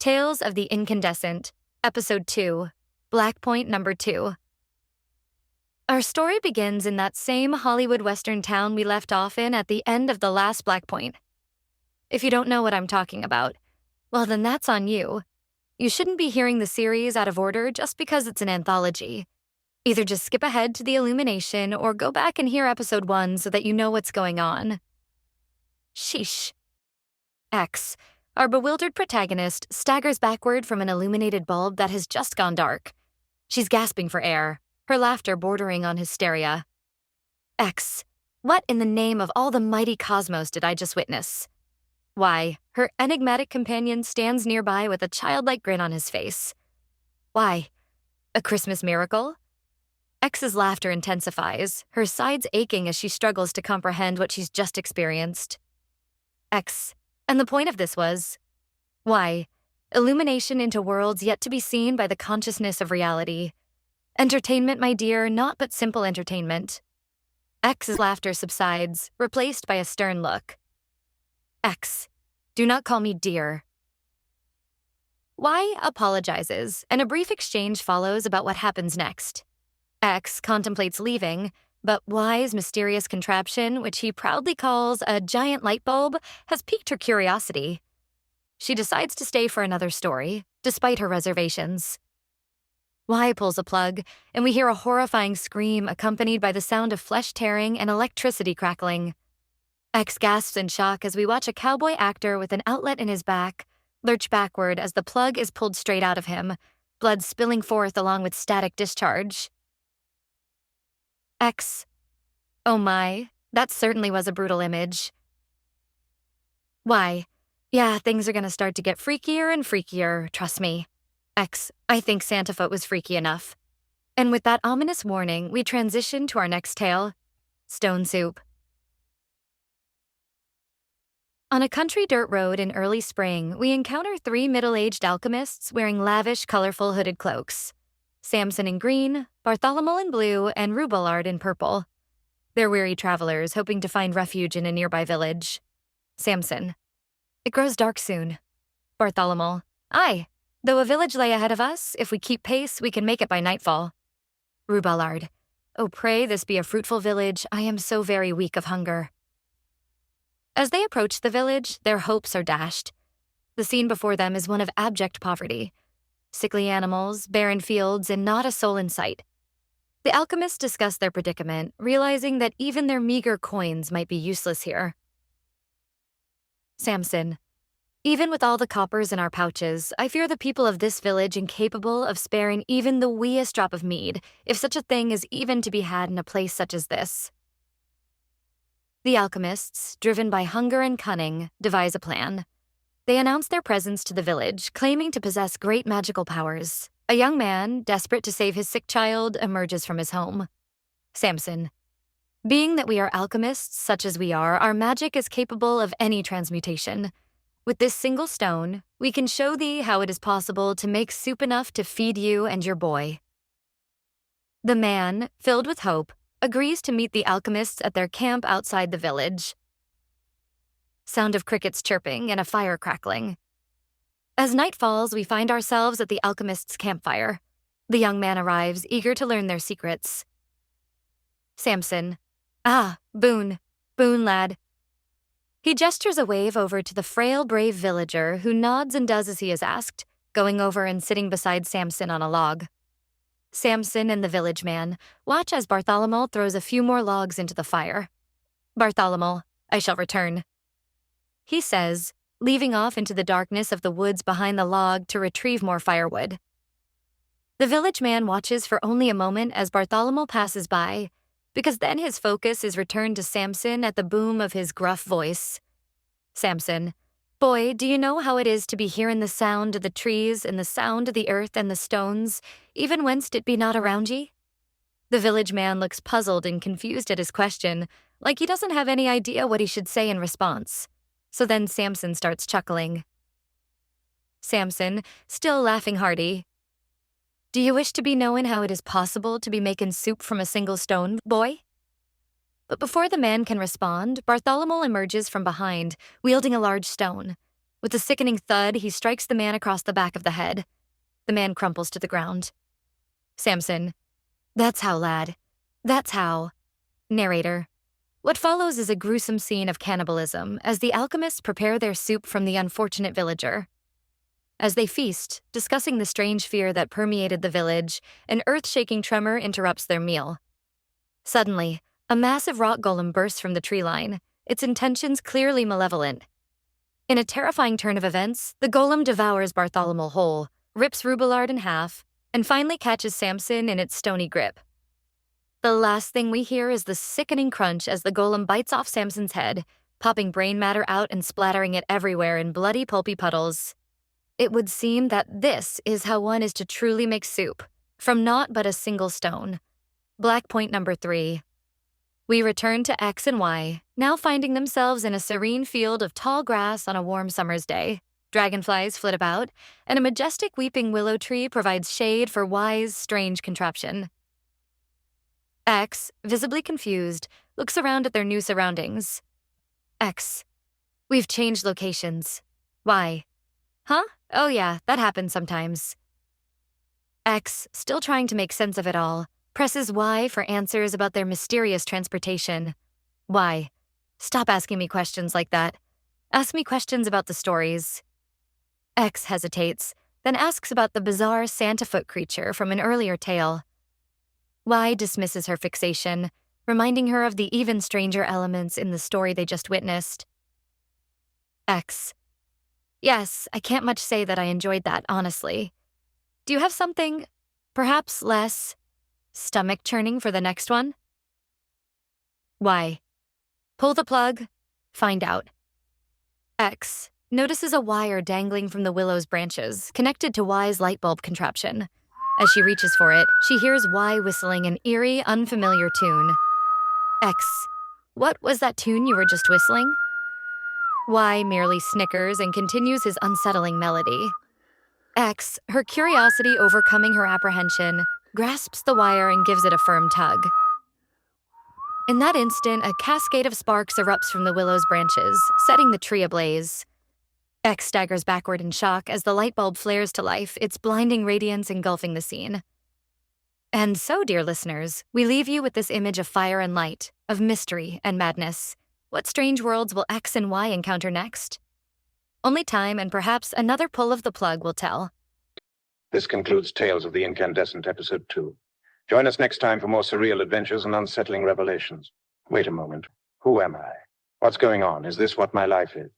Tales of the Incandescent, Episode 2, Blackpoint Number Two. Our story begins in that same Hollywood Western town we left off in at the end of the last Blackpoint. If you don't know what I'm talking about, well then that's on you. You shouldn't be hearing the series out of order just because it's an anthology. Either just skip ahead to the Illumination or go back and hear Episode 1 so that you know what's going on. Sheesh. X, our bewildered protagonist, staggers backward from an illuminated bulb that has just gone dark. She's gasping for air, her laughter bordering on hysteria. X, what in the name of all the mighty cosmos did I just witness? Why, her enigmatic companion stands nearby with a childlike grin on his face. Why, a Christmas miracle? X's laughter intensifies, her sides aching as she struggles to comprehend what she's just experienced. X, and the point of this was, why, illumination into worlds yet to be seen by the consciousness of reality. Entertainment, my dear, not but simple entertainment. X's laughter subsides, replaced by a stern look. X, do not call me dear. Y apologizes, and a brief exchange follows about what happens next. X contemplates leaving, but Y's mysterious contraption, which he proudly calls a giant light bulb, has piqued her curiosity. She decides to stay for another story, despite her reservations. Y pulls a plug, and we hear a horrifying scream accompanied by the sound of flesh tearing and electricity crackling. X gasps in shock as we watch a cowboy actor with an outlet in his back lurch backward as the plug is pulled straight out of him, blood spilling forth along with static discharge. X, oh my, that certainly was a brutal image. Y, yeah, things are gonna start to get freakier and freakier, trust me. X, I think Santafoot was freaky enough. And with that ominous warning, we transition to our next tale, Stone Soup. On a country dirt road in early spring, we encounter three middle-aged alchemists wearing lavish, colorful hooded cloaks. Samson in green, Bartholomew in blue, and Rubellard in purple. They're weary travelers hoping to find refuge in a nearby village. Samson, it grows dark soon. Bartholomew, aye, though a village lay ahead of us, if we keep pace, we can make it by nightfall. Rubellard, oh pray this be a fruitful village, I am so very weak of hunger. As they approach the village, their hopes are dashed. The scene before them is one of abject poverty. Sickly animals, barren fields, and not a soul in sight. The alchemists discuss their predicament, realizing that even their meager coins might be useless here. Samson, even with all the coppers in our pouches, I fear the people of this village incapable of sparing even the weeest drop of mead, if such a thing is even to be had in a place such as this. The alchemists, driven by hunger and cunning, devise a plan. They announce their presence to the village, claiming to possess great magical powers. A young man, desperate to save his sick child, emerges from his home. Samson, being that we are alchemists such as we are, our magic is capable of any transmutation. With this single stone, we can show thee how it is possible to make soup enough to feed you and your boy. The man, filled with hope, agrees to meet the alchemists at their camp outside the village. Sound of crickets chirping and a fire crackling. As night falls, we find ourselves at the alchemist's campfire. The young man arrives, eager to learn their secrets. Samson, ah, Boone, lad. He gestures a wave over to the frail, brave villager who nods and does as he is asked, going over and sitting beside Samson on a log. Samson and the village man watch as Bartholomew throws a few more logs into the fire. Bartholomew, I shall return, he says, leaving off into the darkness of the woods behind the log to retrieve more firewood. The village man watches for only a moment as Bartholomew passes by, because then his focus is returned to Samson at the boom of his gruff voice. Samson, boy, do you know how it is to be hearing the sound of the trees and the sound of the earth and the stones, even whenst it be not around ye? The village man looks puzzled and confused at his question, like he doesn't have any idea what he should say in response. So then Samson starts chuckling. Samson, still laughing hearty. Do you wish to be knowing how it is possible to be making soup from a single stone, boy? But before the man can respond, Bartholomew emerges from behind, wielding a large stone. With a sickening thud, he strikes the man across the back of the head. The man crumples to the ground. Samson. That's how, lad. That's how. Narrator. What follows is a gruesome scene of cannibalism as the alchemists prepare their soup from the unfortunate villager. As they feast, discussing the strange fear that permeated the village, an earth-shaking tremor interrupts their meal. Suddenly, a massive rock golem bursts from the tree line, its intentions clearly malevolent. In a terrifying turn of events, the golem devours Bartholomew whole, rips Rubillard in half, and finally catches Samson in its stony grip. The last thing we hear is the sickening crunch as the golem bites off Samson's head, popping brain matter out and splattering it everywhere in bloody, pulpy puddles. It would seem that this is how one is to truly make soup, from naught but a single stone. Blackpoint Number 3. We return to X and Y, now finding themselves in a serene field of tall grass on a warm summer's day. Dragonflies flit about, and a majestic weeping willow tree provides shade for Y's strange contraption. X, visibly confused, looks around at their new surroundings. X. We've changed locations. Y. Huh? Oh yeah, that happens sometimes. X, still trying to make sense of it all, presses Y for answers about their mysterious transportation. Y. Stop asking me questions like that. Ask me questions about the stories. X hesitates, then asks about the bizarre Santa-foot creature from an earlier tale. Y dismisses her fixation, reminding her of the even stranger elements in the story they just witnessed. X. Yes, I can't much say that I enjoyed that, honestly. Do you have something, perhaps less, stomach-churning for the next one? Y. Pull the plug, find out. X notices a wire dangling from the willow's branches, connected to Y's light bulb contraption. As she reaches for it, she hears Y whistling an eerie, unfamiliar tune. X. What was that tune you were just whistling? Y merely snickers and continues his unsettling melody. X, her curiosity overcoming her apprehension, grasps the wire and gives it a firm tug. In that instant, a cascade of sparks erupts from the willow's branches, setting the tree ablaze. X staggers backward in shock as the light bulb flares to life, its blinding radiance engulfing the scene. And so, dear listeners, we leave you with this image of fire and light, of mystery and madness. What strange worlds will X and Y encounter next? Only time and perhaps another pull of the plug will tell. This concludes Tales of the Incandescent, Episode 2. Join us next time for more surreal adventures and unsettling revelations. Wait a moment. Who am I? What's going on? Is this what my life is?